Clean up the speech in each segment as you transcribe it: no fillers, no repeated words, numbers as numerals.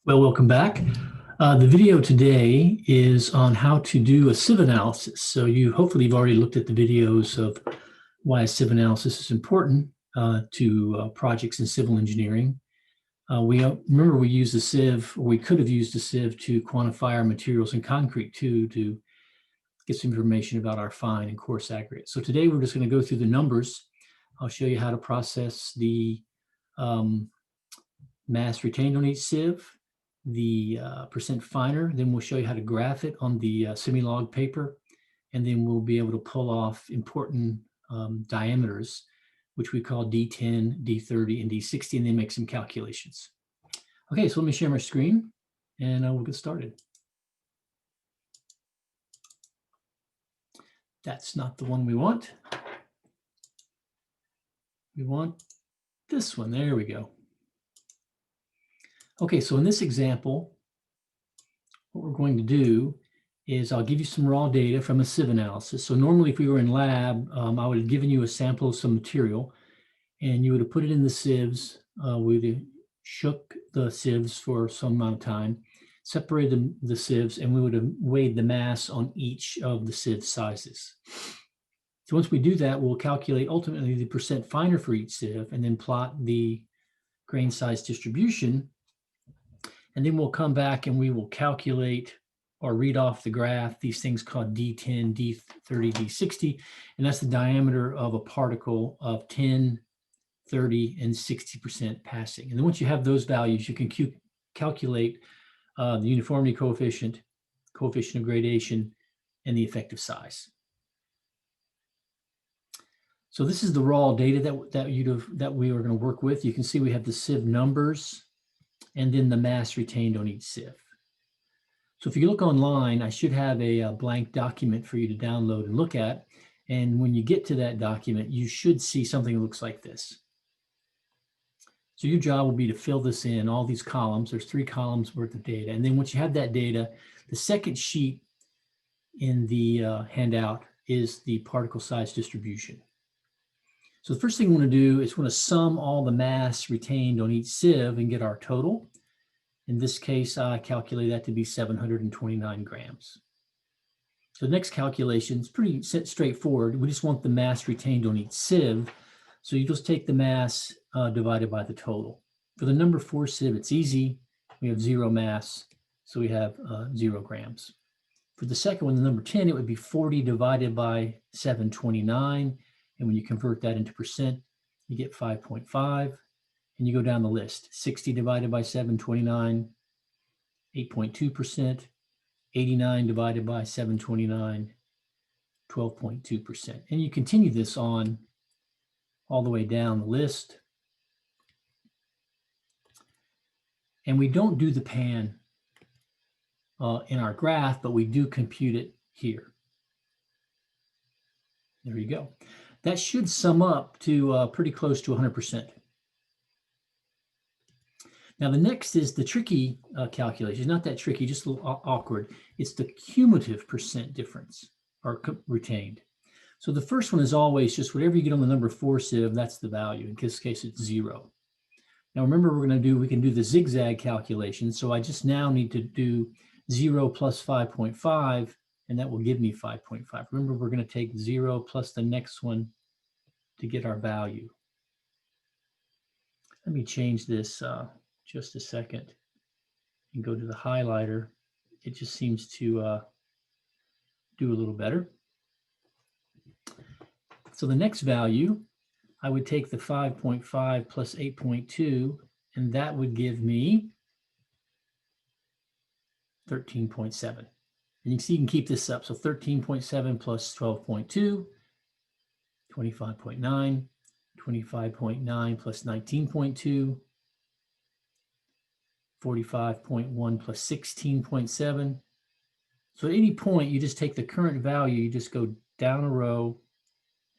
Well, welcome back. The video today is on how to do a sieve analysis. So hopefully you've already looked at the videos of why a sieve analysis is important to projects in civil engineering. Remember we used a sieve, or we could have used a sieve to quantify our materials in concrete too, to get some information about our fine and coarse aggregate. So today we're just going to go through the numbers. I'll show you how to process the mass retained on each sieve, the percent finer. Then we'll show you how to graph it on the semi-log paper. And then we'll be able to pull off important diameters, which we call D10, D30, and D60, and then make some calculations. Okay, so let me share my screen and we'll get started. That's not the one we want. We want this one. There we go. Okay, so in this example, what we're going to do is I'll give you some raw data from a sieve analysis. So normally if we were in lab, I would have given you a sample of some material and you would have put it in the sieves. We would have shook the sieves for some amount of time, separated the sieves, and we would have weighed the mass on each of the sieve sizes. So once we do that, we'll calculate ultimately the percent finer for each sieve and then plot the grain size distribution. And then we'll come back and we will calculate or read off the graph these things called D10, D30, D60, and that's the diameter of a particle of 10, 30, and 60% passing. And then once you have those values, you can calculate the uniformity coefficient, coefficient of gradation, and the effective size. So this is the raw data that we are going to work with. You can see we have the sieve numbers and then the mass retained on each sieve. So if you look online, I should have a blank document for you to download and look at. And when you get to that document, you should see something that looks like this. So your job will be to fill this in, all these columns. There's 3 columns worth of data. And then once you have that data, the second sheet in the handout is the particle size distribution. So the first thing we want to do is we want to sum all the mass retained on each sieve and get our total. In this case, I calculate that to be 729 grams. So the next calculation is pretty straightforward. We just want the mass retained on each sieve. So you just take the mass divided by the total. For the number 4 sieve, it's easy. We have 0 mass, so we have 0 grams. For the second one, the number 10, it would be 40 divided by 729. And when you convert that into percent, you get 5.5. And you go down the list. 60 divided by 729, 8.2%. 89 divided by 729, 12.2%. And you continue this on all the way down the list. And we don't do the pan in our graph, but we do compute it here. There you go. That should sum up to pretty close to 100%. Now the next is the tricky calculation. Not that tricky, just a little awkward. It's the cumulative percent difference or retained. So the first one is always just whatever you get on the number 4 sieve, that's the value. In this case, it's 0. Now remember, we can do the zigzag calculation. So I just now need to do 0 plus 5.5, and that will give me 5.5. Remember, we're going to take 0 plus the next one to get our value. Let me change this just a second and go to the highlighter. It just seems to do a little better. So the next value, I would take the 5.5 plus 8.2, and that would give me 13.7. And you can see you can keep this up. So 13.7 plus 12.2, 25.9, 25.9 plus 19.2, 45.1 plus 16.7. So at any point, you just take the current value, you just go down a row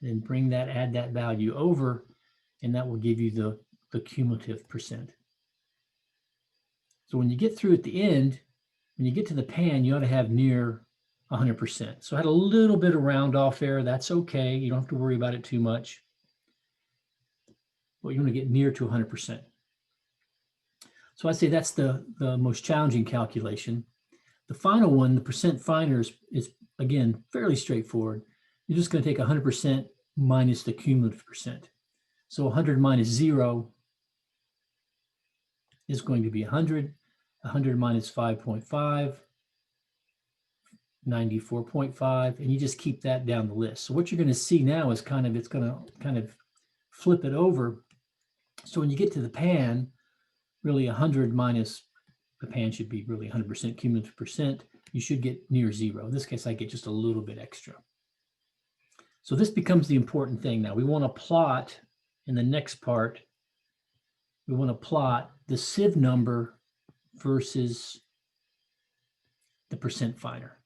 and add that value over, and that will give you the cumulative percent. So when you get through at the end, when you get to the pan, you ought to have near 100%. So I had a little bit of round off there. That's okay. You don't have to worry about it too much. But you want to get near to 100%. So I'd say that's the most challenging calculation. The final one, the percent finer, is again, fairly straightforward. You're just going to take 100% minus the cumulative percent. So 100 minus 0 is going to be 100. 100 minus 5.5, 94.5, and you just keep that down the list. So what you're going to see now is it's going to kind of flip it over. So when you get to the pan, really 100 minus the pan should be really 100% cumulative percent. You should get near 0. In this case, I get just a little bit extra. So this becomes the important thing now. We want to plot in the next part. We want to plot the sieve number versus the percent finer.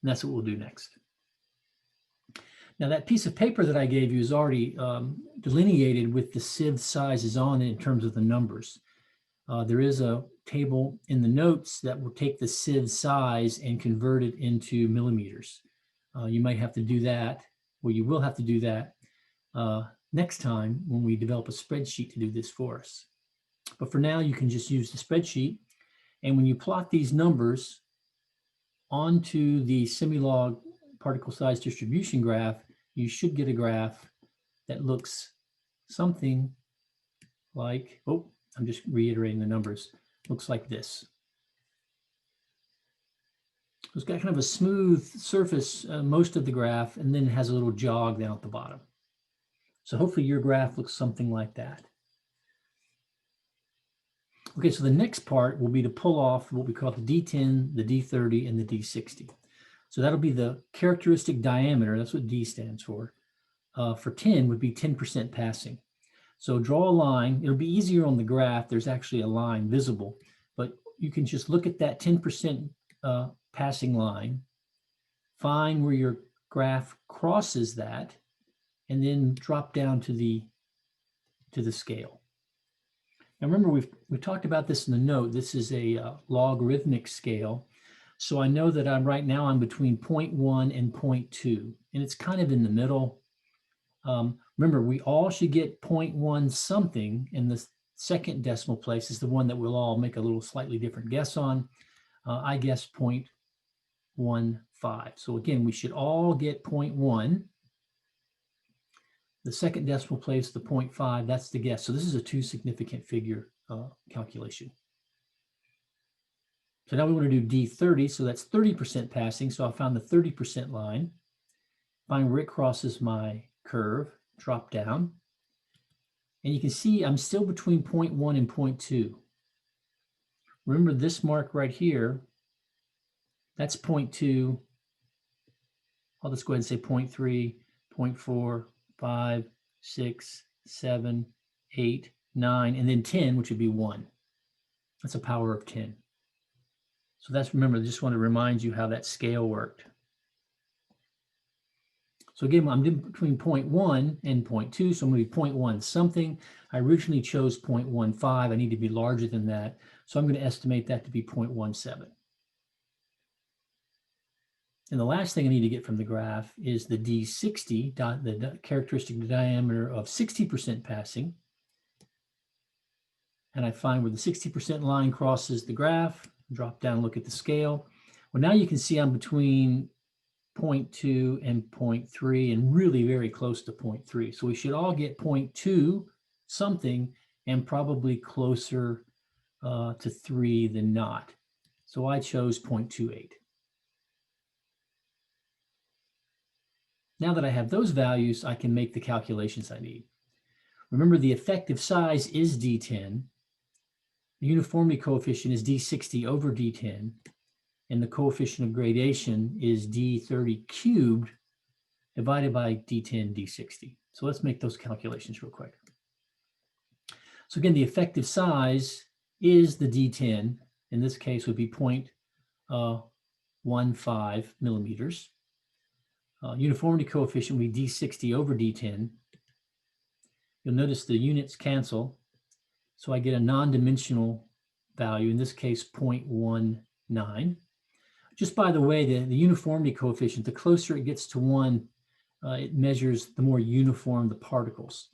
And that's what we'll do next. Now that piece of paper that I gave you is already delineated with the sieve sizes on it in terms of the numbers. There is a table in the notes that will take the sieve size and convert it into millimeters. You might have to do that, or you will have to do that next time when we develop a spreadsheet to do this for us. But for now, you can just use the spreadsheet. And when you plot these numbers onto the semilog particle size distribution graph, you should get a graph that looks something like, oh, I'm just reiterating the numbers, looks like this. It's got kind of a smooth surface most of the graph, and then it has a little jog down at the bottom. So hopefully your graph looks something like that. Okay, so the next part will be to pull off what we call the D10, the D30, and the D60. So that'll be the characteristic diameter, that's what D stands for. For 10 would be 10% passing. So draw a line. It'll be easier on the graph. There's actually a line visible, but you can just look at that 10% passing line, find where your graph crosses that, and then drop down to the scale. Now remember, we talked about this in the note. This is a logarithmic scale. So I know that right now I'm between 0.1 and 0.2, and it's kind of in the middle. Remember, we all should get 0.1 something, and the second decimal place is the one that we'll all make a little slightly different guess on. I guess 0.15. So again, we should all get 0.1. The second decimal place, the 0.5, that's the guess. So this is a two significant figure calculation. So now we want to do D30, so that's 30% passing. So I found the 30% line. Find where it crosses my curve, drop down. And you can see I'm still between 0.1 and 0.2. Remember this mark right here, that's 0.2. I'll just go ahead and say 0.3, 0.4, 5, 6, 7, 8, 9, and then 10, which would be 1. That's a power of 10. So that's, remember, I just want to remind you how that scale worked. So again, I'm between 0.1 and 0.2, so I'm going to be 0.1 something. I originally chose 0.15. I need to be larger than that, so I'm going to estimate that to be 0.17. And the last thing I need to get from the graph is the D60, the characteristic diameter of 60% passing. And I find where the 60% line crosses the graph, drop down, look at the scale. Well, now you can see I'm between 0.2 and 0.3 and really very close to 0.3. So we should all get 0.2 something and probably closer to 3 than not. So I chose 0.28. Now that I have those values, I can make the calculations I need. Remember, the effective size is D10. The uniformity coefficient is D60 over D10. And the coefficient of gradation is D30 cubed divided by D10, D60. So let's make those calculations real quick. So again, the effective size is the D10. In this case would be 0.15 millimeters. Uniformity coefficient would be D60 over D10. You'll notice the units cancel. So I get a non-dimensional value, in this case 0.19. Just by the way, the uniformity coefficient, the closer it gets to 1, it measures the more uniform the particles.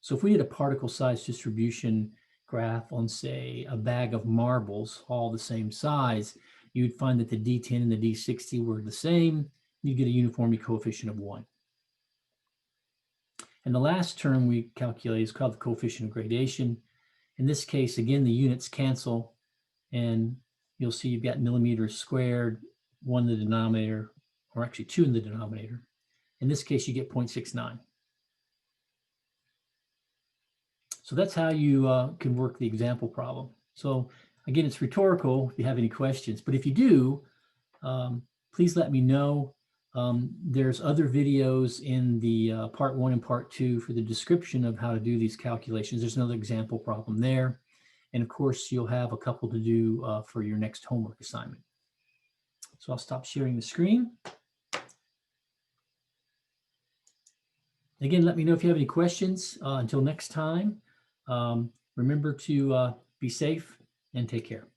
So if we did a particle size distribution graph on, say, a bag of marbles, all the same size, you'd find that the D10 and the D60 were the same. You'd get a uniformity coefficient of 1. And the last term we calculate is called the coefficient of gradation. In this case, again, the units cancel, and you'll see you've got millimeters squared, 1 in the denominator, or actually 2 in the denominator. In this case, you get 0.69. So that's how you can work the example problem. So again, it's rhetorical if you have any questions, but if you do, please let me know. There's other videos in the part 1 and part 2 for the description of how to do these calculations. There's another example problem there. And of course, you'll have a couple to do for your next homework assignment. So I'll stop sharing the screen. Again, let me know if you have any questions. Until next time, remember to be safe and take care.